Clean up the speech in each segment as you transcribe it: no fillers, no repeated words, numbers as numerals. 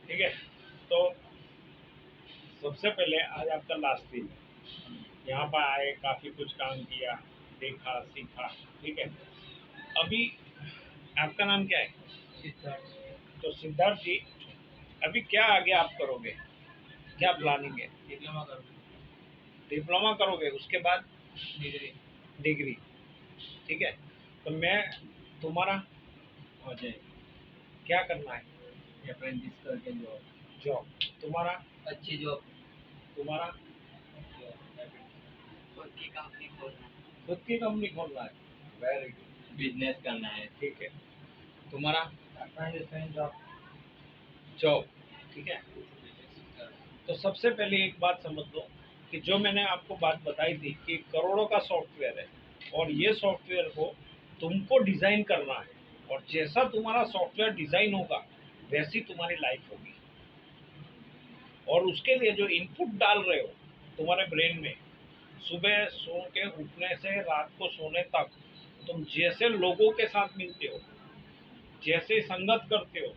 ठीक है। तो सबसे पहले आज आपका लास्ट दिन, यहाँ पर आए, काफ़ी कुछ काम किया, देखा, सीखा। ठीक है। अभी आपका नाम क्या है? सिद्धार्थ। तो सिद्धार्थ जी, अभी क्या आगे आप करोगे? क्या प्लानिंग है? डिप्लोमा कर डिप्लोमा करोगे, उसके बाद डिग्री। डिग्री। ठीक है। तो मैं तुम्हारा अजय। क्या करना है? अप्रेंटिस करके जॉब। जॉब। तुम्हारा? अच्छी जॉब। तुम्हारा? खुद की कंपनी खोलना है। खुद की कंपनी खोलना है। Very good. बिजनेस करना है। ठीक है। तुम्हारा? Apprentice job. जॉब। ठीक है। तो सबसे पहले एक बात समझ लो कि जो मैंने आपको बात बताई थी कि करोड़ों का सॉफ्टवेयर है, और ये सॉफ्टवेयर को तुमको डिज़ाइन करना है, और जैसा तुम्हारा सॉफ्टवेयर डिज़ाइन होगा वैसी तुम्हारी लाइफ होगी। और उसके लिए जो इनपुट डाल रहे हो तुम्हारे ब्रेन में, सुबह सो के उठने से रात को सोने तक तुम जैसे लोगों के साथ मिलते हो, जैसे संगत करते हो,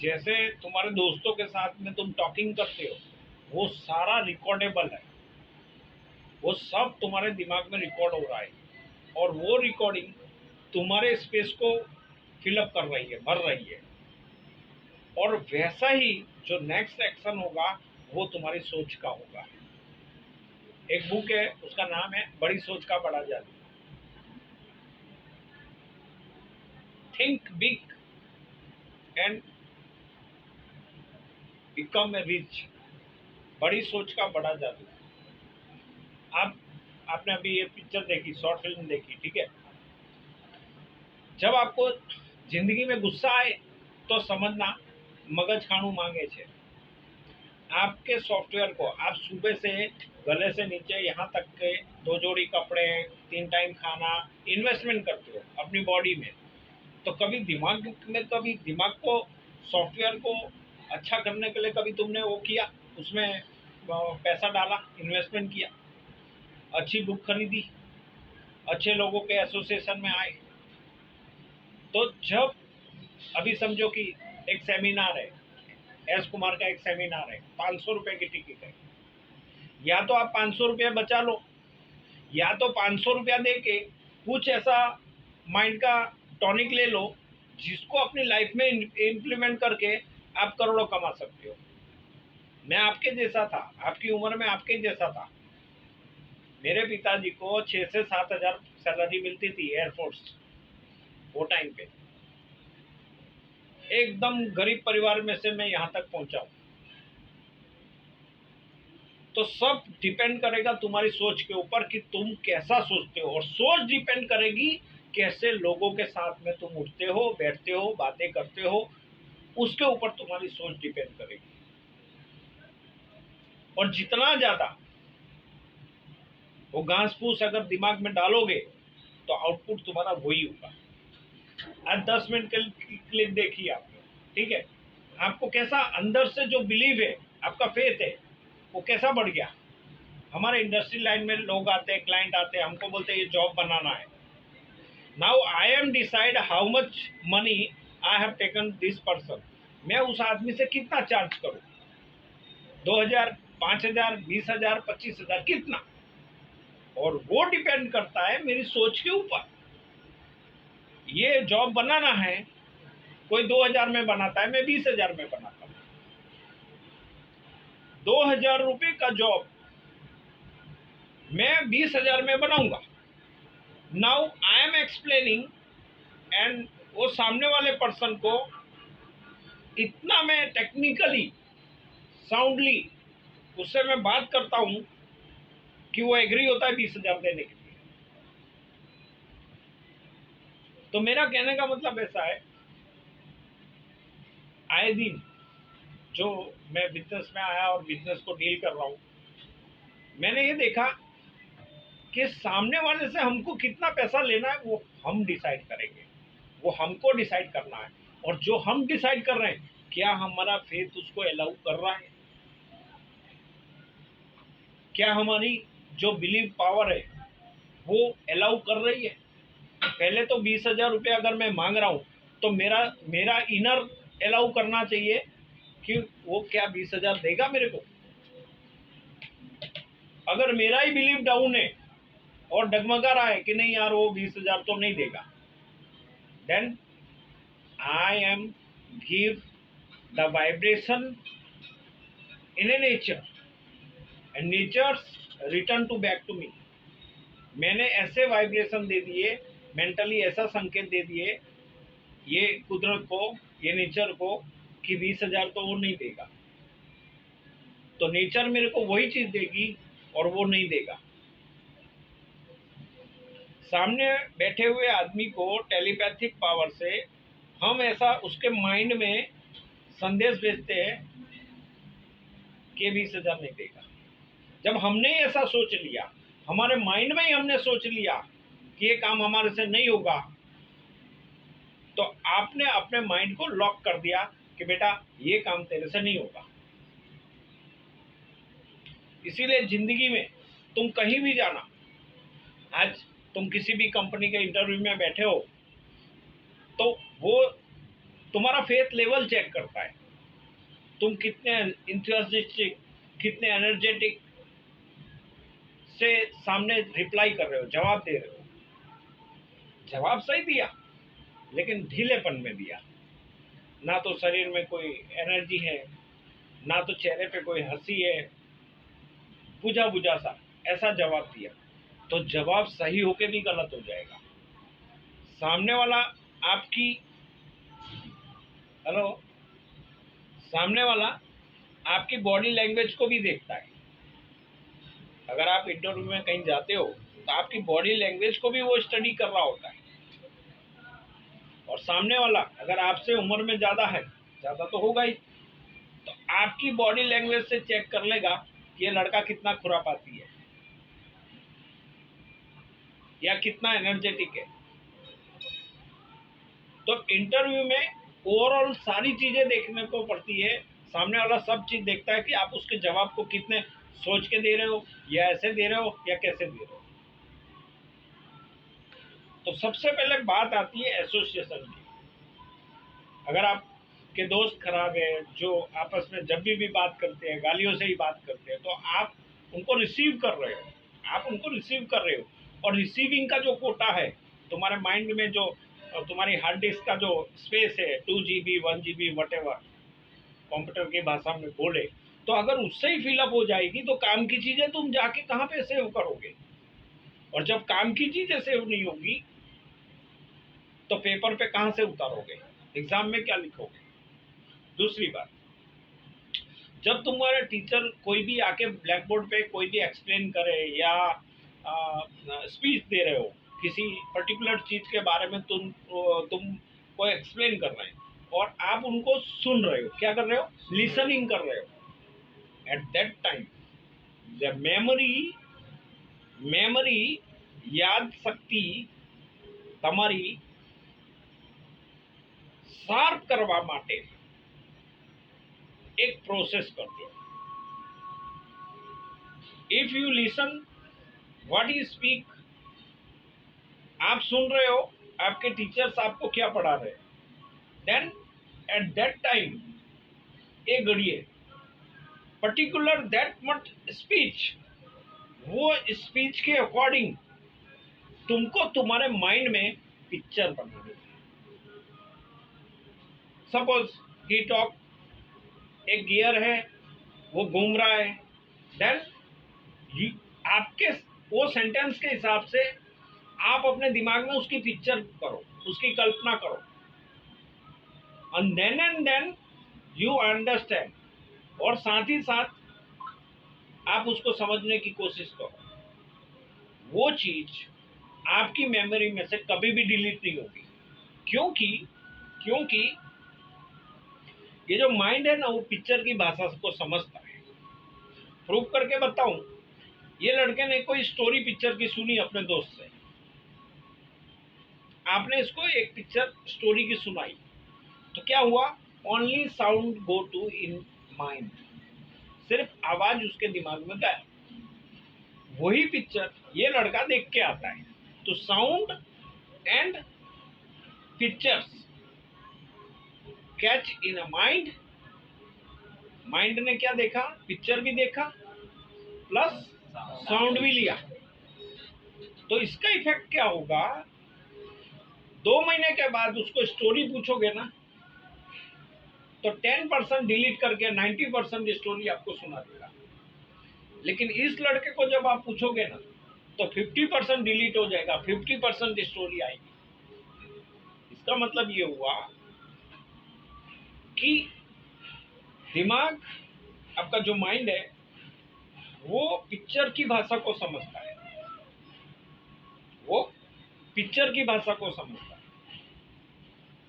जैसे तुम्हारे दोस्तों के साथ में तुम टॉकिंग करते हो, वो सारा रिकॉर्डेबल है। वो सब तुम्हारे दिमाग में रिकॉर्ड हो रहा है, और वो रिकॉर्डिंग तुम्हारे स्पेस को फिलअप कर रही है, भर रही है। और वैसा ही जो नेक्स्ट एक्शन होगा वो तुम्हारी सोच का होगा। एक बुक है, उसका नाम है बड़ी सोच का बड़ा जादू। Think big and become a rich. बड़ी सोच का बड़ा जादू। आप आपने अभी ये पिक्चर देखी, शॉर्ट फिल्म देखी, ठीक है। जब आपको जिंदगी में गुस्सा आए तो समझना मगज खाणू मांगे छे। आपके सॉफ्टवेयर को आप सुबह से गले से नीचे यहाँ तक के 2 जोड़ी कपड़े, 3 टाइम खाना, इन्वेस्टमेंट करते हो अपनी बॉडी में। तो कभी दिमाग में, कभी दिमाग को, सॉफ्टवेयर को अच्छा करने के लिए कभी तुमने वो किया, उसमें पैसा डाला, इन्वेस्टमेंट किया, अच्छी बुक खरीदी, अच्छे लोगों के एसोसिएशन में आए। तो जब अभी समझो कि एक सेमिनार है, एस कुमार का एक सेमिनार है, 500 रुपए की टिकट है। या तो आप 500 रुपये बचा लो, या तो 500 रुपया दे के कुछ ऐसा माइंड का टॉनिक ले लो जिसको अपनी लाइफ में इम्प्लीमेंट करके आप करोड़ों कमा सकते हो। मैं आपके जैसा था, आपकी उम्र में आपके जैसा था। मेरे पिताजी को 6 से 7 हजार सैलरी मिलती थी एयरफोर्स, वो टाइम पे। एकदम गरीब परिवार में से मैं यहाँ तक पहुंचा हूँ। तो सब डिपेंड करेगा तुम्हारी सोच के ऊपर कि तुम कैसा सोचते हो, और सोच डिपेंड करेगी कैसे लोगों के साथ में तुम उठते हो, बैठते हो, बातें करते हो, उसके ऊपर तुम्हारी सोच डिपेंड करेगी। और जितना ज्यादा वो घास फूस अगर दिमाग में डालोगे तो आउटपुट तुम्हारा वही होगा। आज 10 मिनट के क्लिप देखिए आपने, ठीक है। आपको कैसा अंदर से जो बिलीव है, आपका फेथ है, वो कैसा बढ़ गया। हमारे इंडस्ट्री लाइन में लोग आते हैं, क्लाइंट आते हैं, हमको बोलते हैं ये जॉब बनाना है। Now I am decide how much money I have taken this person. मैं उस आदमी से कितना चार्ज करूं, 2,000, 5,000, 20,000, 25,000, कितना। और वो डिपेंड करता है मेरी सोच के ऊपर। ये जॉब बनाना है, कोई 2,000 में बनाता है, मैं 20,000 में बनाता हूँ। 2,000 रुपये का जॉब मैं 20,000 में बनाऊंगा। Now I am explaining, and वो सामने वाले पर्सन को इतना मैं टेक्निकली, साउंडली उससे मैं बात करता हूं कि वो एग्री होता है 20,000 देने के लिए। तो मेरा कहने का मतलब ऐसा है, आए दिन जो मैं बिजनेस में आया और बिजनेस को डील कर रहा हूं, मैंने ये देखा कि सामने वाले से हमको कितना पैसा लेना है वो हम डिसाइड करेंगे, वो हमको डिसाइड करना है। और जो हम डिसाइड कर रहे हैं, क्या हमारा फेथ उसको अलाउ कर रहा है, क्या हमारी जो बिलीव पावर है वो अलाउ कर रही है। पहले तो 20,000 रुपये अगर मैं मांग रहा हूँ तो मेरा मेरा इनर अलाउ करना चाहिए कि वो क्या 20,000 देगा मेरे को? अगर मेरा ही बिलीव डाउन है और डगमगा रहा है कि नहीं यार वो 20,000 तो नहीं देगा, then I am give the vibration in a nature and nature return to back to me. मैंने ऐसे वाइब्रेशन दे दिए, मेंटली ऐसा संकेत दे दिए ये कुदरत को, ये नेचर को, कि 20,000 तो वो नहीं देगा, तो नेचर मेरे को वही चीज देगी और वो नहीं देगा। सामने बैठे हुए आदमी को टेलीपैथिक पावर से हम ऐसा उसके माइंड में संदेश भेजते हैं कि 20,000 नहीं देगा। जब हमने ऐसा सोच लिया, हमारे माइंड में ही हमने सोच लिया कि ये काम हमारे से नहीं होगा, तो आपने अपने माइंड को लॉक कर दिया कि बेटा ये काम तेरे से नहीं होगा। इसीलिए जिंदगी में तुम कहीं भी जाना, आज तुम किसी भी कंपनी के इंटरव्यू में बैठे हो तो वो तुम्हारा फेथ लेवल चेक करता है, तुम कितने इंथुसियास्टिक, कितने एनर्जेटिक से सामने रिप्लाई कर रहे हो, जवाब दे रहे हो। जवाब सही दिया लेकिन ढीलेपन में दिया, ना तो शरीर में कोई एनर्जी है, ना तो चेहरे पे कोई हंसी है, बुझा बुझा सा ऐसा जवाब दिया, तो जवाब सही होके भी गलत हो जाएगा। सामने वाला आपकी हेलो सामने वाला आपकी बॉडी लैंग्वेज को भी देखता है। अगर आप इंटरव्यू में कहीं जाते हो तो आपकी बॉडी लैंग्वेज को भी वो स्टडी कर रहा होता है, और सामने वाला अगर आपसे उम्र में ज्यादा है, ज्यादा तो होगा ही, तो आपकी बॉडी लैंग्वेज से चेक कर लेगा कि ये लड़का कितना खुरापाती है या कितना एनर्जेटिक है। तो इंटरव्यू में ओवरऑल सारी चीजें देखने को पड़ती है, सामने वाला सब चीज देखता है कि आप उसके जवाब को कितने सोच के दे रहे हो, या ऐसे दे रहे हो, या कैसे दे रहे हो। तो सबसे पहले बात आती है एसोसिएशन की। अगर आपके दोस्त खराब है, जो आपस में जब भी बात करते हैं गालियों से ही बात करते हैं, तो आप उनको रिसीव कर रहे हो, आप उनको रिसीव कर रहे हो, और रिसीविंग का जो कोटा है तुम्हारे माइंड में, जो तुम्हारी हार्ड डिस्क का जो स्पेस है 2 GB 1 GB वटेवर कंप्यूटर की भाषा में बोले, तो अगर उससे ही फिलअप हो जाएगी तो काम की चीजें तुम जाके कहाँ पे सेव करोगे? और जब काम की चीजें सेव नहीं होगी तो पेपर पे कहाँ से उतारोगे, एग्जाम में क्या लिखोगे? दूसरी बात, जब तुम्हारे टीचर कोई भी आके ब्लैक बोर्ड पे कोई भी एक्सप्लेन करे या स्पीच दे रहे हो किसी पर्टिकुलर चीज के बारे में, तुम को एक्सप्लेन कर रहे हैं और आप उनको सुन रहे हो, क्या कर रहे हो? लिसनिंग कर रहे हो। At that time the memory याद शक्ति તમારી શાર્પ કરવા માટે एक प्रोसेस करते हो। If you listen what you speak, आप सुन रहे हो आपके टीचर्स आपको क्या पढ़ा रहे हैं, देन एट दैट टाइम एक घड़िए पर्टिकुलर दैट मच स्पीच, वो स्पीच के अकॉर्डिंग तुमको तुम्हारे माइंड में पिक्चर बनानी है। सपोज ही टॉक, एक गियर है वो घूम रहा है, देन आपके वो सेंटेंस के हिसाब से आप अपने दिमाग में उसकी पिक्चर करो, उसकी कल्पना करो, एंड देन यू अंडरस्टैंड, और साथ ही साथ आप उसको समझने की कोशिश करो। वो चीज आपकी मेमोरी में से कभी भी डिलीट नहीं होगी, क्योंकि ये जो माइंड है ना वो पिक्चर की भाषा को समझता है। प्रूव करके बताऊं, ये लड़के ने कोई स्टोरी पिक्चर की सुनी अपने दोस्त से, आपने इसको एक पिक्चर स्टोरी की सुनाई, तो क्या हुआ? Only sound go to in mind, सिर्फ आवाज उसके दिमाग में गया। वही पिक्चर ये लड़का देख के आता है, तो sound and pictures catch in a mind mind ने क्या देखा, पिक्चर भी देखा प्लस साउंड भी लिया। तो इसका इफेक्ट क्या होगा, 2 महीने के बाद उसको स्टोरी पूछोगे ना तो 10% डिलीट करके 90% स्टोरी आपको सुना देगा। लेकिन इस लड़के को जब आप पूछोगे ना तो 50% डिलीट हो जाएगा, 50% स्टोरी आएगी। इसका मतलब ये हुआ कि दिमाग, आपका जो माइंड है वो पिक्चर की भाषा को समझता है, वो पिक्चर की भाषा को समझता है।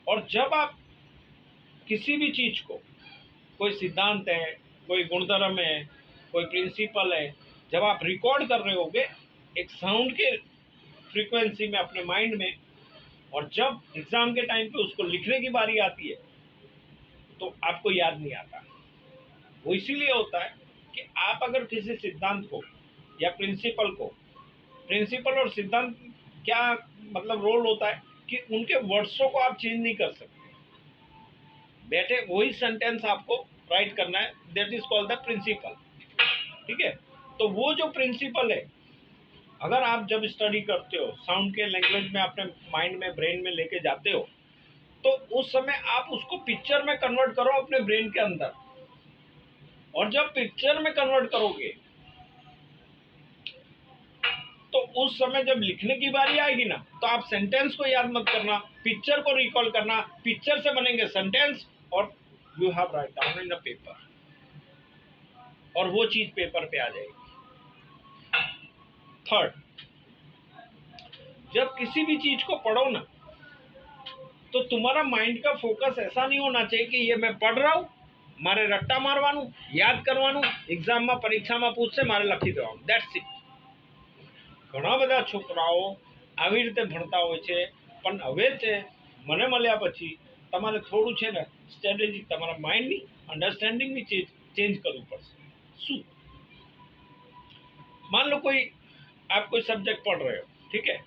और जब आप किसी भी चीज को, कोई सिद्धांत है, कोई गुणधर्म है, कोई प्रिंसिपल है, जब आप रिकॉर्ड कर रहे होगे एक साउंड के फ्रीक्वेंसी में अपने माइंड में, और जब एग्जाम के टाइम पे उसको लिखने की बारी आती है तो आपको याद नहीं आता। वो इसीलिए होता है कि आप अगर किसी सिद्धांत को या प्रिंसिपल और सिद्धांत क्या मतलब रोल होता है कि उनके वर्ड्सों को आप चेंज नहीं कर सकते। बेटे वही सेंटेंस आपको राइट करना है, that is called the principle. ठीक है, तो वो जो प्रिंसिपल है, अगर आप जब स्टडी करते हो साउंड के लैंग्वेज में अपने माइंड में, ब्रेन में लेके जाते हो, तो उस समय आप उसको पिक्चर में कन्वर्ट करो अपने ब्रेन के अंदर। और जब पिक्चर में कन्वर्ट करोगे तो उस समय जब लिखने की बारी आएगी ना तो आप सेंटेंस को याद मत करना, पिक्चर को रिकॉल करना। पिक्चर से बनेंगे सेंटेंस और you have write down in the paper, और वो चीज पेपर पे आ जाएगी। थर्ड, जब किसी भी चीज को पढ़ो ना तो तुम्हारा माइंड का फोकस ऐसा नहीं होना चाहिए कि ये मैं पढ़ रहा हूं, मारे रट्टा मारवानू, याद करवानू, एग्जाम में परीक्षा में पूछसे मारे लखी देवानू, दैट्स इट। ઘણા બધા છોકરાઓ આવી રીતે ભણતા હોય છે, પણ હવે છે મને મળ્યા પછી તમારે થોડું છે ને સ્ટ્રેટેજી, તમારા માઇન્ડની અંડરસ્ટેન્ડિંગની ચેન્જ કરવું પડશે। શું, मान लो कोई आप कोई सब्जेक्ट पढ़ रहे हो, ठीक है,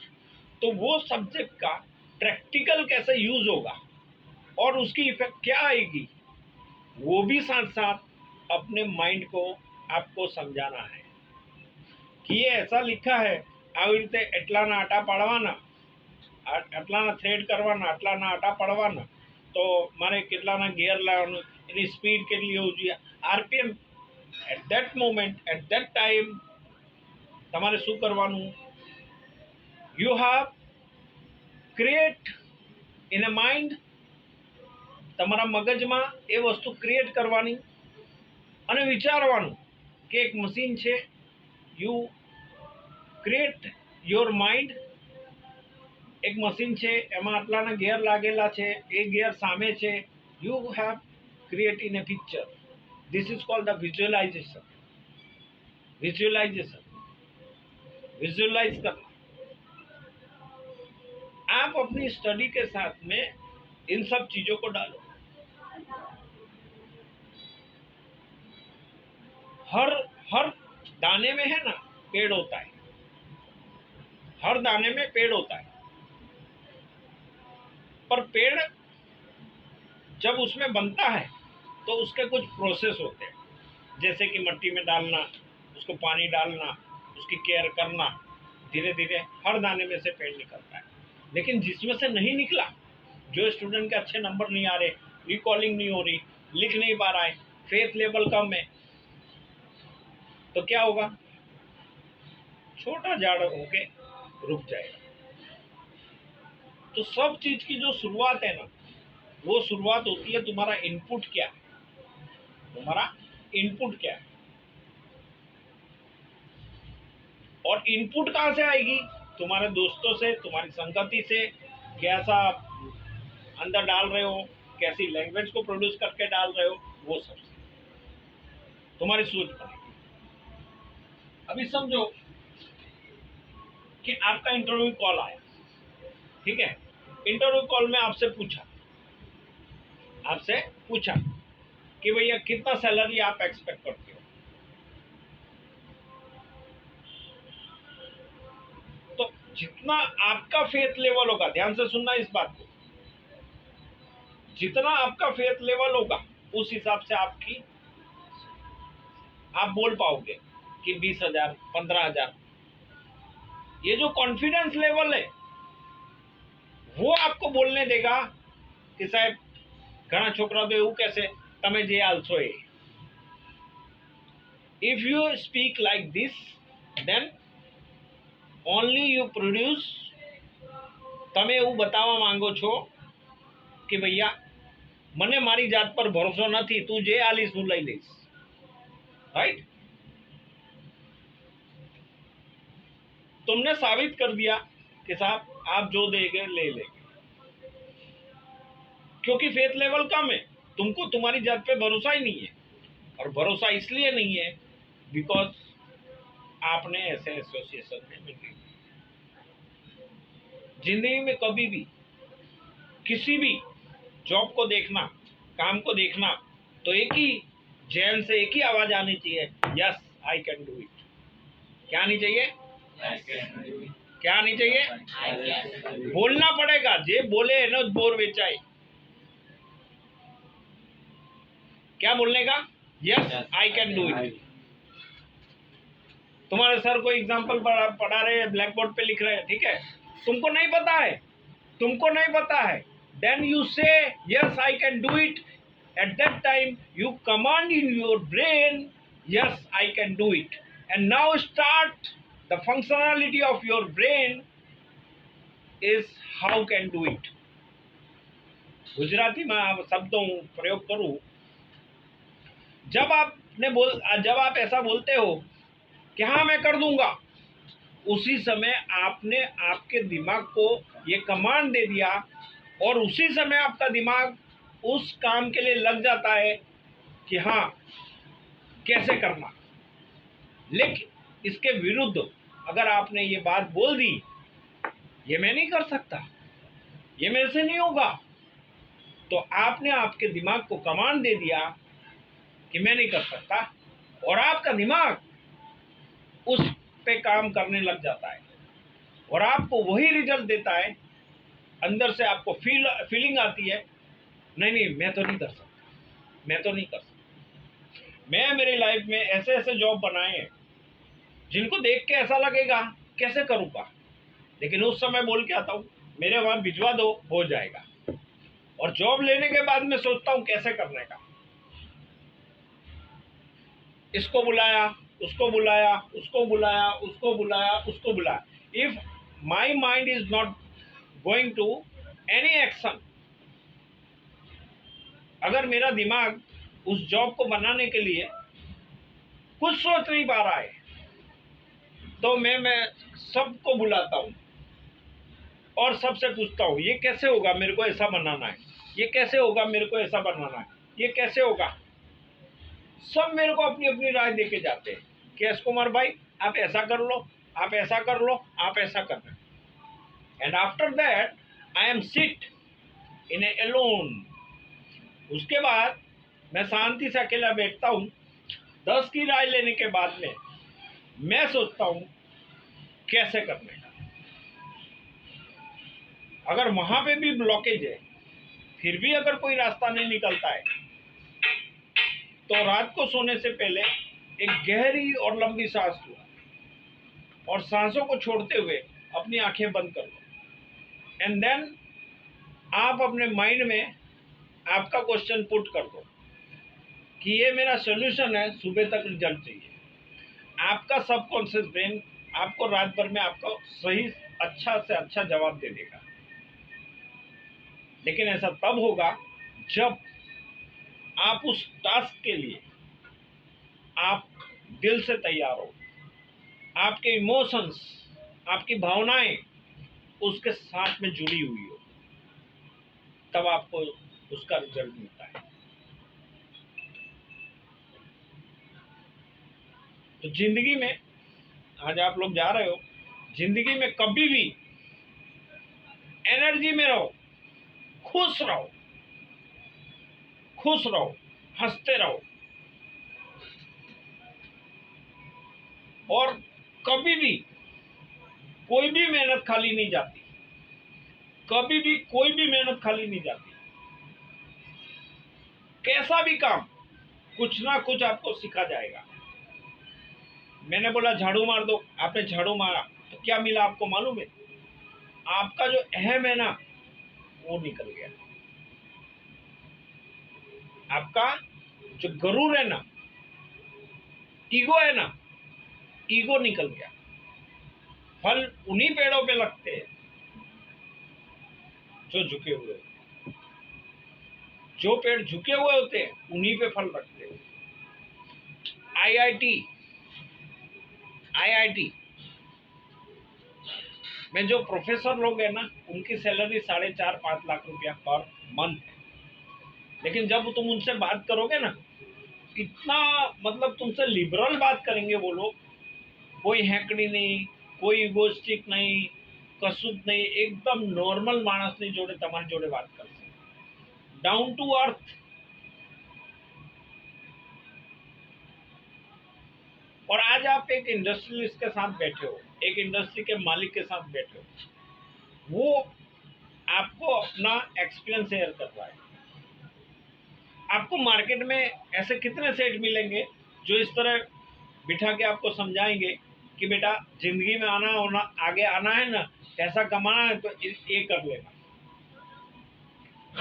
तो वो सब्जेक्ट का प्रैक्टिकल कैसे यूज होगा और उसकी इफेक्ट क्या आएगी, वो भी साथ साथ अपने माइंड को आपको समझाना है कि ये ऐसा लिखा है, આવી રીતે એટલાના આટા પાડવાના, આટલાના થ્રેડ કરવાના, આટલાના આટા પાડવાના, તો મારે કેટલાના ગિયર લાવવાનું, એની સ્પીડ કેટલી હોવી જોઈએ, RPM at that moment, at that time તમારે શું કરવાનું, you have create in a mind, તમારા મગજમાં એ વસ્તુ ક્રિએટ કરવાની અને વિચારવાનું કે એક મશીન છે, યુ ક્રિએટ યોર માઇન્ડ, એક મશીન છે એમાં આટલાના ગિયર લાગેલા છે, એ ગિયર સામે છે, you have create in a picture, this is called the visualization. Visualize करना। आप अपनी स्टडी के साथ में इन सब चीजों को डालो। हर दाने में है ना पेड़ होता है, हर दाने में पेड़ होता है, पर पेड़ जब उसमें बनता है तो उसके कुछ प्रोसेस होते हैं, जैसे कि मिट्टी में डालना, उसको पानी डालना, उसकी केयर करना, धीरे धीरे हर दाने में से पेड़ निकलता है। लेकिन जिसमें से नहीं निकला, जो स्टूडेंट के अच्छे नंबर नहीं आ रहे, रिकॉलिंग नहीं हो रही, लिख नहीं पा रहा है, फेथ लेवल कम है, तो क्या होगा, छोटा झाड़ होके रुक जाएगा। तो सब चीज की जो शुरुआत है ना, वो शुरुआत होती है तुम्हारा इनपुट क्या है, तुम्हारा इनपुट क्या है। और इनपुट कहां से आएगी, तुम्हारे दोस्तों से, तुम्हारी संगति से, कैसा अंदर डाल रहे हो, कैसी लैंग्वेज को प्रोड्यूस करके डाल रहे हो, वो सब तुम्हारी सोच बनेगी। अभी समझो कि आपका इंटरव्यू कॉल आया, ठीक है, इंटरव्यू कॉल में आपसे पूछा कि भैया कितना सैलरी आप एक्सपेक्ट करते हो। तो जितना आपका फेथ लेवल होगा, ध्यान से सुनना इस बात को, जितना आपका फेथ लेवल होगा उस हिसाब से आपकी आप बोल पाओगे कि 20,000, 15,000। ये जो कॉन्फिडेंस लेवल है वो आपको बोलने देगा कि साहब घना छोकरा तो એવું કહેશે તમે જે આલશો એ. If you speak like this, then only you produce. તમે એવું બતાવવા માંગો છો કે ભૈયા મને મારી જાત પર ભરોસો નથી, તું જે આલીશ હું લઈ લઈશ, राइट? तुमने साबित कर दिया कि साहब आप जो देंगे ले लेंगे, क्योंकि फेथ लेवल कम है, तुमको तुम्हारी जात पे भरोसा ही नहीं है। और भरोसा इसलिए नहीं है बिकॉज आपने ऐसे एसोसिएशन में मिली। जिंदगी में कभी भी किसी भी जॉब को देखना, काम को देखना, तो एक ही जैन से एक ही आवाज आनी चाहिए, yes I can do it. क्या आनी चाहिए? क्या आनी चाहिए? बोलना पड़ेगा, जे बोले है ना बोर बेचाए। क्या बोलने का? Yes I can do it. तुम्हारे सर को एग्जाम्पल पढ़ा रहे हैं, ब्लैक बोर्ड पे लिख रहे हैं, ठीक है, तुमको नहीं पता है, तुमको नहीं पता है, देन यू से yes I can do it. At that time you command in your brain yes I can do it, and now start the functionality of your brain is how can do it. Gujarati में शब्दों प्रयोग करूं, जब आप ऐसा बोलते हो कि हाँ मैं कर दूंगा, उसी समय आपने आपके दिमाग को ये कमांड दे दिया और उसी समय आपका दिमाग उस काम के लिए लग जाता है कि हाँ कैसे करना। लेकिन इसके विरुद्ध अगर आपने ये बात बोल दी, ये मैं नहीं कर सकता, ये मेरे से नहीं होगा, तो आपने आपके दिमाग को कमांड दे दिया कि मैं नहीं कर सकता, और आपका दिमाग उस पे काम करने लग जाता है और आपको वही रिजल्ट देता है। अंदर से आपको फीलिंग आती है, नहीं मैं तो नहीं कर सकता, मैं तो नहीं कर सकता। मैं मेरी लाइफ में ऐसे ऐसे जॉब बनाए हैं जिनको देख के ऐसा लगेगा कैसे करूँगा, लेकिन उस समय बोल के आता हूँ मेरे वहाँ भिजवा दो, हो जाएगा। और जॉब लेने के बाद मैं सोचता हूँ कैसे करने का, इसको बुलाया, उसको बुलाया, उसको बुलाया, उसको बुलाया, उसको बुलाया। If my mind is not going to any action, अगर मेरा दिमाग उस जॉब को बनाने के लिए कुछ सोच नहीं पा रहा है, तो मैं सबको बुलाता हूँ और सबसे पूछता हूँ ये कैसे होगा, मेरे को ऐसा बनाना है, ये कैसे होगा, मेरे को ऐसा बनाना है, ये कैसे होगा। सब मेरे को अपनी अपनी राय देके जाते हैं कि एस कुमार भाई आप ऐसा कर लो, आप ऐसा कर लो, आप ऐसा कर लो। And after that I am sit in a alone. उसके बाद मैं शांति से अकेला बैठता हूँ, 10 की राय लेने के बाद में मैं सोचता हूँ कैसे करने का। अगर वहां पे भी ब्लॉकेज है, फिर भी अगर कोई रास्ता नहीं निकलता है, तो रात को सोने से पहले एक गहरी और लंबी सांस लो और सांसों को छोड़ते हुए अपनी आंखें बंद कर लो। एंड देन आप अपने माइंड में आपका क्वेश्चन पुट कर दो कि ये मेरा सोल्यूशन है, सुबह तक रिजल्ट चाहिए। आपका सबकॉन्शियस ब्रेन आपको रात भर में आपको सही अच्छा से अच्छा जवाब दे देगा। लेकिन ऐसा तब होगा जब आप उस टास्क के लिए आप दिल से तैयार हो, आपके इमोशंस, आपकी भावनाएं उसके साथ में जुड़ी हुई हो, तब आपको उसका रिजल्ट मिलता है। तो जिंदगी में आज आप लोग जा रहे हो, जिंदगी में कभी भी एनर्जी में रहो, खुश रहो, खुश रहो, हंसते रहो, और कभी भी कोई भी मेहनत खाली नहीं जाती, कभी भी कोई भी मेहनत खाली नहीं जाती। कैसा भी काम कुछ ना कुछ आपको सिखा जाएगा। मैंने बोला झाड़ू मार दो, आपने झाड़ू मारा, तो क्या मिला आपको मालूम है? आपका जो अहम है ना, वो निकल गया। आपका जो गरूर है ना, ईगो है ना, ईगो निकल गया। फल उन्हीं पेड़ों पे लगते हैं जो झुके हुए, जो पेड़ झुके हुए होते हैं उन्हीं पे फल लगते हैं। आईआईटी आईआईटी में जो प्रोफेसर लोग हैं ना, उनकी सैलरी 4.5-5 लाख रुपया पर मंथ है। लेकिन जब तुम उनसे बात करोगे ना, इतना मतलब तुमसे लिबरल बात करेंगे वो लोग। कोई हैकड़ी नहीं, कोई इगोस्टिक नहीं, कसूत नहीं, एकदम नॉर्मल मानस नहीं जोड़े तुम्हारे जोड़े बात करते, डाउन टू अर्थ। और आज आप एक इंडस्ट्रियलिस्ट के साथ बैठे हो, एक इंडस्ट्री के मालिक के साथ बैठे हो, वो आपको अपना एक्सपीरियंस शेयर कर रहा है। आपको मार्केट में ऐसे कितने सेठ मिलेंगे जो इस तरह बिठा के आपको समझाएंगे कि बेटा जिंदगी में आना होना, आगे आना है ना, पैसा कमाना है तो ये कर लेना।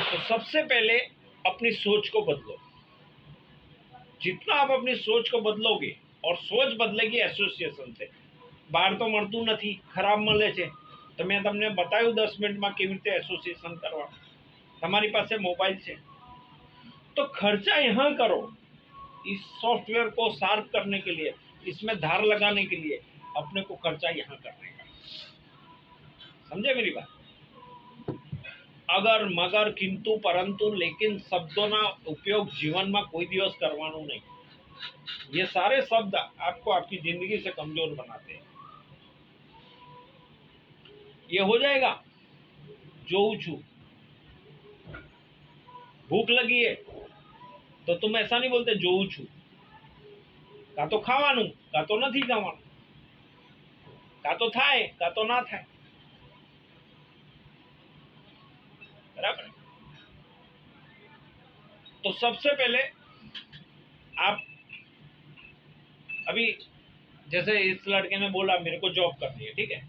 तो सबसे पहले अपनी सोच को बदलो। जितना आप अपनी सोच को बदलोगे, और सोच बदलेगी एसोसिएशन से। બહાર તો મળતું નથી, ખરાબ મળે છે। તો મેં તમને બતાવ્યું 10 મિનિટમાં કેવી રીતે એસોસિએશન કરવા। તમારી પાસે મોબાઈલ છે तो खर्चा यहाँ करो, इस सॉफ्टवेयर को शार्प करने के लिए, इसमें धार लगाने के लिए अपने को खर्चा यहाँ करने का। समझे मेरी बात? अगर मगर किंतु परंतु लेकिन शब्दों ना उपयोग जीवन में कोई दिवस करवानो नहीं। ये सारे शब्द आपको आपकी जिंदगी से कमजोर बनाते हैं। ये हो जाएगा जोऊ छू। भूख लगी है तो तुम ऐसा नहीं बोलते जोऊ छू, का तो खावानू, का तो नहीं खावानू, का तो थाय, का तो ना थाय। बराबर। तो सबसे पहले आप, अभी जैसे इस लड़के ने बोला मेरे को जॉब करनी है, ठीक है,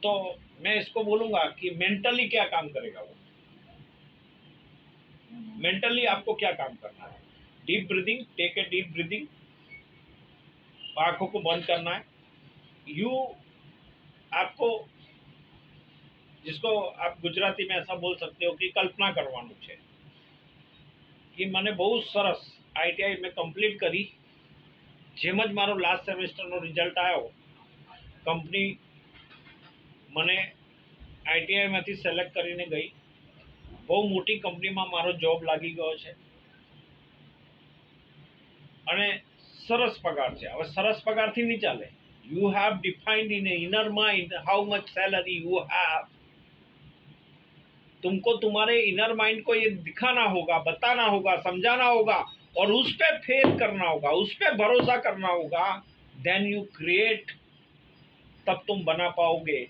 तो मैं इसको बोलूंगा कि मेंटली क्या काम करेगा वो। मेंटली आपको क्या काम करना है? Deep breathing, take a deep breathing, आंखों को बंद करना है। यू आपको, जिसको आप गुजराती में ऐसा बोल सकते हो कि कल्पना करवानू है कि मैंने बहुत सरस आईटीआई में कंप्लीट करी। જેમ જ મારો લાસ્ટ સેમેસ્ટરનો રિઝલ્ટ આવ્યો, કંપની મને આઈટીઆઈમાંથી સિલેક્ટ કરીને ગઈ। બહુ મોટી કંપનીમાં મારો જોબ લાગી ગયો છે અને સરસ પગાર છે। હવે સરસ પગારથી નહીં ચાલે। You have defined in inner mind how much salary you have. तुमको तुम्हारे इनर माइंड को ये दिखाना होगा, बताना होगा, समझाना होगा, और उस पर फेल करना होगा, उस पर भरोसा करना होगा। देन यू क्रिएट, तब तुम बना पाओगे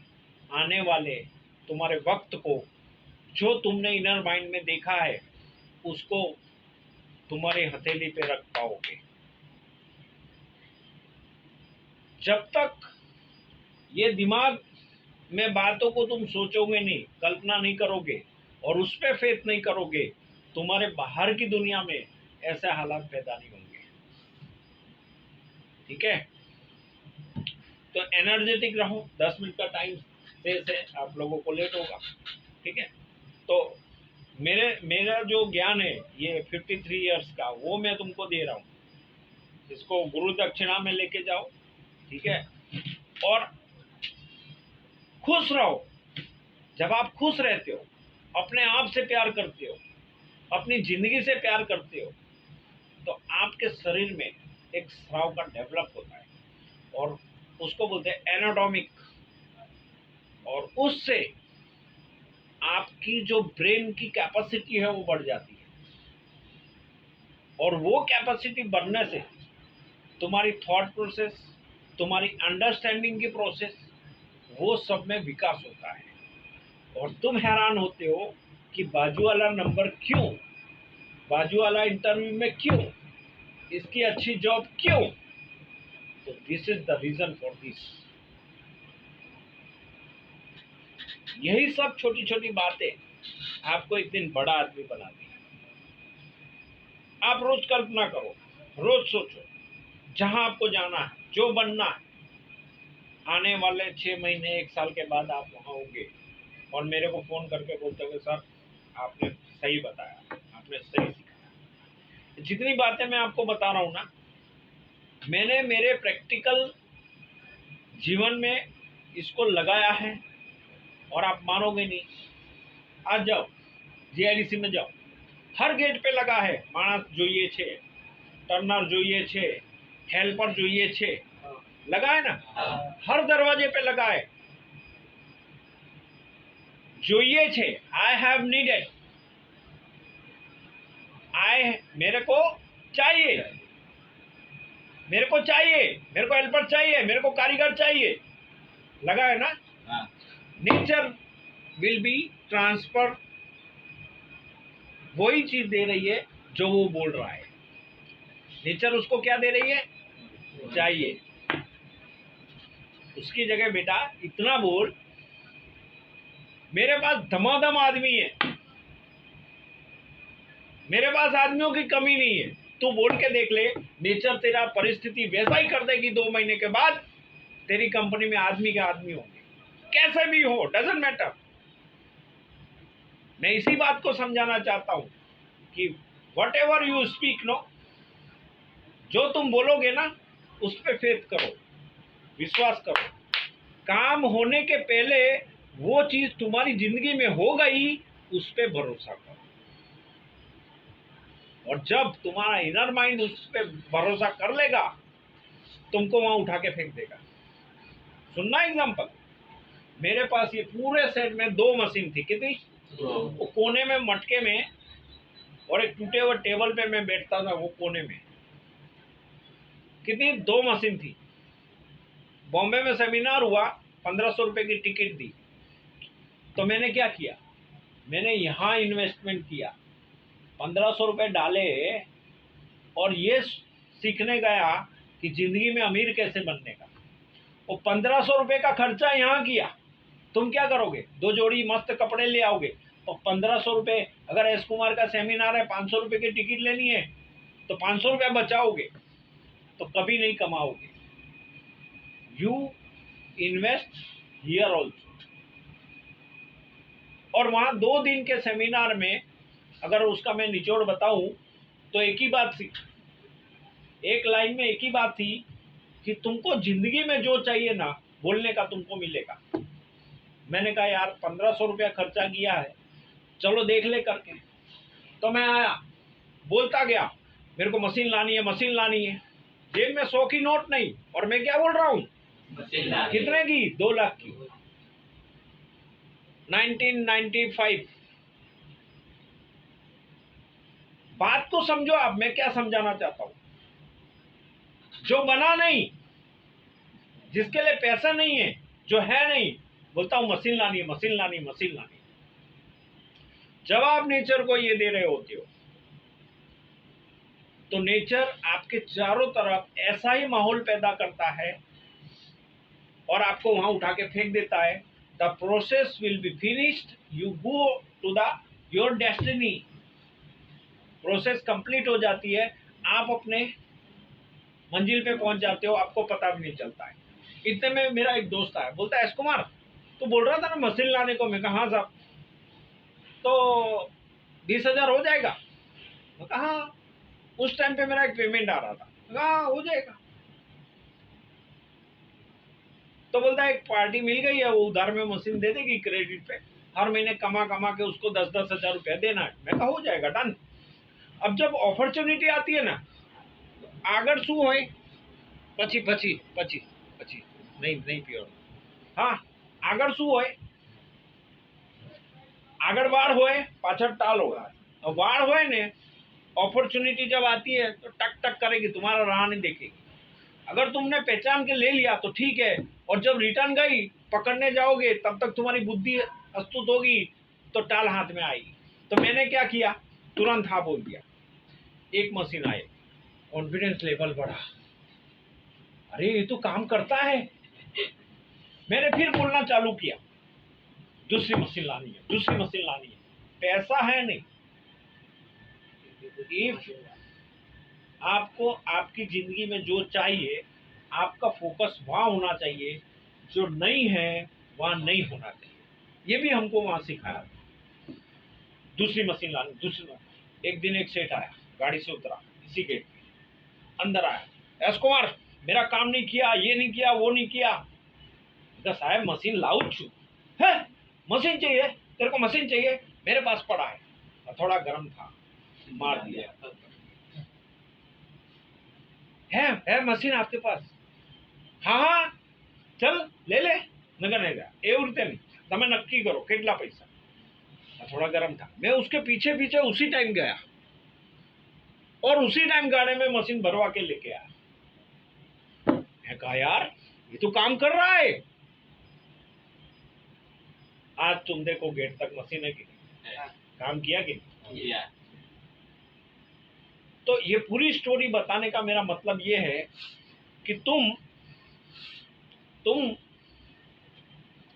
आने वाले तुम्हारे वक्त को। जो तुमने इनर माइंड में देखा है उसको तुम्हारी हथेली पे रख पाओगे। जब तक ये दिमाग में बातों को तुम सोचोगे नहीं, कल्पना नहीं करोगे और उस पर फेथ नहीं करोगे, तुम्हारे बाहर की दुनिया में ऐसे हालात पैदा नहीं होंगे। ठीक है, तो एनर्जेटिक रहो। 10 मिनट का टाइम से आप लोगों को लेट होगा। ठीक है, तो मेरा जो ज्ञान है ये 53 इयर्स का, वो मैं तुमको दे रहा हूँ। इसको गुरु दक्षिणा में लेके जाओ। ठीक है, और खुश रहो। जब आप खुश रहते हो, अपने आप से प्यार करते हो, अपनी जिंदगी से प्यार करते हो, तो आपके शरीर में एक स्राव का डेवलप होता है और उसको बोलते हैं एनाटॉमिक। और उससे आपकी जो ब्रेन की कैपेसिटी है वो बढ़ जाती है, और वो कैपेसिटी बढ़ने से तुम्हारी थॉट प्रोसेस, तुम्हारी अंडरस्टैंडिंग की प्रोसेस, वो सब में विकास होता है। और तुम हैरान होते हो कि बाजू वाला नंबर क्यों, बाजू वाला इंटरव्यू में क्यों, इसकी अच्छी जॉब क्यों। तो this is the reason for this. यही सब छोटी छोटी बातें आपको एक दिन बड़ा आदमी बना दी। आप रोज कल्पना करो, रोज सोचो, जहां आपको जाना है, जो बनना है, आने वाले 6 महीने 1 साल के बाद आप वहां होंगे और मेरे को फोन करके बोलते होंगे सर आपने सही बताया, आपने सही सिखाया। जितनी बातें मैं आपको बता रहा हूं ना, मैंने मेरे प्रैक्टिकल जीवन में इसको लगाया है और आप मानोगे नहीं। आज जाओ जीआईडीसी में जाओ, हर गेट पे लगा है मानस જોઈએ છે, टर्नर જોઈએ છે, हेल्पर જોઈએ છે, लगा है ना, हर दरवाजे पे लगा है। જોઈએ છે, आई हैव नीडेड, मेरे को चाहिए, मेरे को चाहिए, मेरे को हेल्पर चाहिए, मेरे को कारीगर चाहिए, लगा है ना। नेचर विल बी ट्रांसफर, वही चीज दे रही है जो वो बोल रहा है। नेचर उसको क्या दे रही है, चाहिए। उसकी जगह बेटा इतना बोल, मेरे पास धमाधम आदमी है, मेरे पास आदमियों की कमी नहीं है, तू बोल के देख ले, नेचर तेरा परिस्थिति वैसा ही कर देगी। 2 महीने के बाद तेरी कंपनी में आदमी के आदमी होंगे, कैसे भी हो, डजंट मैटर। मैं इसी बात को समझाना चाहता हूं कि whatever you speak no, जो तुम बोलोगे ना उस पर फेथ करो, विश्वास करो। काम होने के पहले वो चीज तुम्हारी जिंदगी में हो गई, उस पर भरोसा करो। और जब तुम्हारा इनर माइंड उस पर भरोसा कर लेगा, तुमको वहां उठा के फेंक देगा। सुनना एग्जाम्पल, मेरे पास ये पूरे सेट में 2 मशीन थी। कितनी? वो कोने में मटके में, और एक टूटे हुए टेबल पे मैं बैठता था वो कोने में। कितनी? 2 मशीन थी। बॉम्बे में सेमिनार हुआ, 1500 रुपए की टिकट दी। तो मैंने क्या किया, मैंने यहाँ इन्वेस्टमेंट किया, 1500 रुपए डाले और ये सीखने गया कि जिंदगी में अमीर कैसे बनने का। वो 1500 रुपए का खर्चा यहाँ किया। तुम क्या करोगे? 2 जोड़ी मस्त कपड़े ले आओगे, तो 1500 रुपए, अगर एस कुमार का सेमिनार है 500 रुपए की टिकट लेनी है तो 500 रुपया बचाओगे, तो कभी नहीं कमाओगे। You invest here also. और वहां 2 दिन के सेमिनार में अगर उसका मैं निचोड़ बताऊं तो एक ही बात थी, एक लाइन में एक ही बात थी कि तुमको जिंदगी में जो चाहिए ना, बोलने का तुमको मिलेगा। मैंने कहा यार 1500 रुपया खर्चा किया है, चलो देख ले करके। तो मैं आया, बोलता गया मेरे को मशीन लानी है, मशीन लानी है। जेब में 100 की नोट नहीं, और मैं क्या बोल रहा हूँ, कितने की? 2 लाख की। 1995। बात को समझो आप, मैं क्या समझाना चाहता हूं। जो बना नहीं, जिसके लिए पैसा नहीं है, जो है नहीं, बोलता हूं मशीन लानी है, मशीन लानी है, मशीन लानी है। जब आप नेचर को ये दे रहे होते हो तो नेचर आपके चारों तरफ ऐसा ही माहौल पैदा करता है और आपको वहां उठा के फेंक देता है। The process will be finished, you go to the your destiny. Process complete हो जाती है, आप अपने मंजिल पे पहुंच जाते हो, आपको पता भी नहीं चलता है। इतने में मेरा एक दोस्त आया, बोलता है एस कुमार तू बोल रहा था ना मशीन लाने को। मैं कहा हाँ साहब, तो 20,000 हो जाएगा? मैं कहा हाँ। उस टाइम पे मेरा एक पेमेंट आ रहा था। मैं कहा हाँ, हो जाएगा। तो बोलता है एक पार्टी मिल गई है, वो उधार में मशीन दे देगी क्रेडिट पे, हर महीने कमा कमा के उसको 10-10 हजार रुपया देना है। मैं कहा हो जाएगा, डन। अब जब अपॉर्चुनिटी आती है ना, आगर शू हो પછી नहीं प्योर, हाँ आगर शू हो, આગળ વાળ હોય પાછળ टाल होगा। और वाड़ होए ने, अपॉर्चुनिटी जब आती है तो टक टक करेगी, तुम्हारा राह नहीं देखेगी। अगर तुमने पहचान के ले लिया तो ठीक है, और जब रिटर्न गई पकड़ने जाओगे तब तक तुम्हारी बुद्धि अस्तुत होगी तो टाल हाथ में आएगी। तो मैंने क्या किया, तुरंत हाँ बोल दिया। एक मशीन आए, कॉन्फिडेंस लेवल बढ़ा, अरे ये तो काम करता है। मैंने फिर बोलना चालू किया, दूसरी मशीन लानी है, दूसरी मशीन लानी है। पैसा है नहीं। इफ आपको आपकी जिंदगी में जो चाहिए, आपका फोकस वहां होना चाहिए, जो नहीं है वहां नहीं होना चाहिए। ये भी हमको वहां सिखाया। दूसरी मशीन लानी, दूसरी। एक दिन एक सेठ आया, गाड़ी से उतरा, इसी गेट पे अंदर आया, एस कुमार मेरा काम नहीं किया, ये नहीं किया, वो नहीं किया। साहब मशीन लाऊ छू है, मशीन चाहिए तेरे को, मशीन चाहिए, मेरे पास पड़ा है। और थोड़ा गर्म था, मार दिया। है मशीन आपके पास? हाँ हाँ चल ले ले। नगर नहीं गया ए उड़ते नहीं, તમે નક્કી કરો કેટલા પૈસા। थोड़ा गर्म था, मैं उसके पीछे पीछे उसी टाइम गया और उसी टाइम गाड़ी में मशीन भरवा के लेके आया। मैं कहा यार ये तो काम कर रहा है। आज तुम देखो गेट तक मशीन है कि नहीं, काम किया कि नहीं। तो ये पूरी स्टोरी बताने का मेरा मतलब ये है कि तुम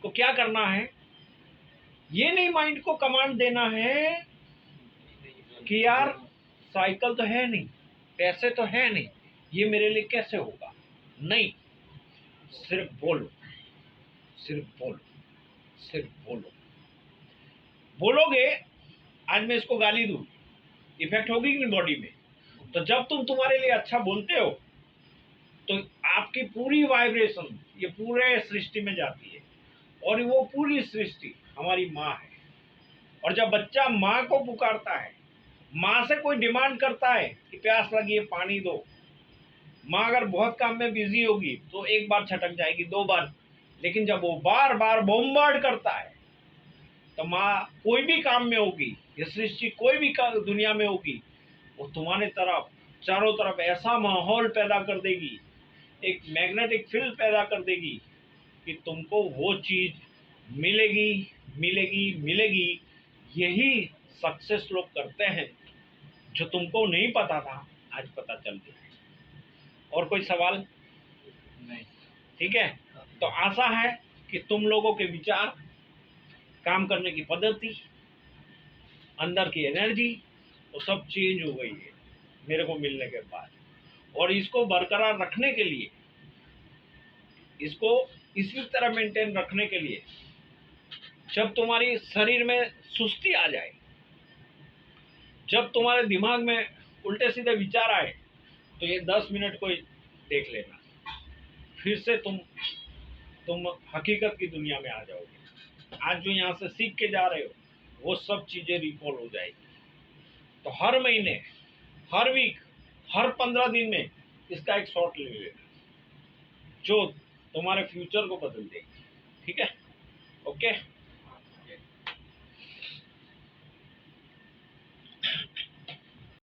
को क्या करना है, ये नहीं माइंड को कमांड देना है कि यार साइकिल तो है नहीं, पैसे तो है नहीं, ये मेरे लिए कैसे होगा। नहीं, सिर्फ बोलो, सिर्फ बोलो, सिर्फ बोलो। बोलोगे आज मैं इसको गाली दूं, इफेक्ट होगी कि नहीं बॉडी में। तो जब तुम तुम्हारे लिए अच्छा बोलते हो तो आपकी पूरी वाइब्रेशन ये पूरे सृष्टि में जाती है, और वो पूरी सृष्टि हमारी माँ है। और जब बच्चा माँ को पुकारता है, माँ से कोई डिमांड करता है कि प्यास लगी है पानी दो, माँ अगर बहुत काम में बिजी होगी तो एक बार छटक जाएगी, 2 बार, लेकिन जब वो बार बार बॉम्बार्ड करता है तो माँ कोई भी काम में होगी, ये सृष्टि कोई भी दुनिया में होगी, वो तुम्हारे तरफ चारों तरफ ऐसा माहौल पैदा कर देगी, एक मैग्नेटिक फील्ड पैदा कर देगी कि तुमको वो चीज मिलेगी मिलेगी मिलेगी। यही सक्सेस लोग करते हैं, जो तुमको नहीं पता था आज पता चल गया। और कोई सवाल नहीं? ठीक है, तो आशा है कि तुम लोगों के विचार, काम करने की पद्धति, अंदर की एनर्जी वो सब चेंज हो गई है मेरे को मिलने के बाद। और इसको बरकरार रखने के लिए, इसको इसी तरह मेंटेन रखने के लिए, जब तुम्हारी शरीर में सुस्ती आ जाए, जब तुम्हारे दिमाग में उल्टे सीधे विचार आए, तो ये 10 मिनट को देख लेना, फिर से तुम हकीकत की दुनिया में आ जाओगे। आज जो यहाँ से सीख के जा रहे हो वो सब चीजें रिकॉल हो जाएगी। तो हर महीने, हर वीक, हर 15 दिन में इसका एक शॉट ले लेना, जो तुम्हारे फ्यूचर को बदल देगी। ठीक है, ओके।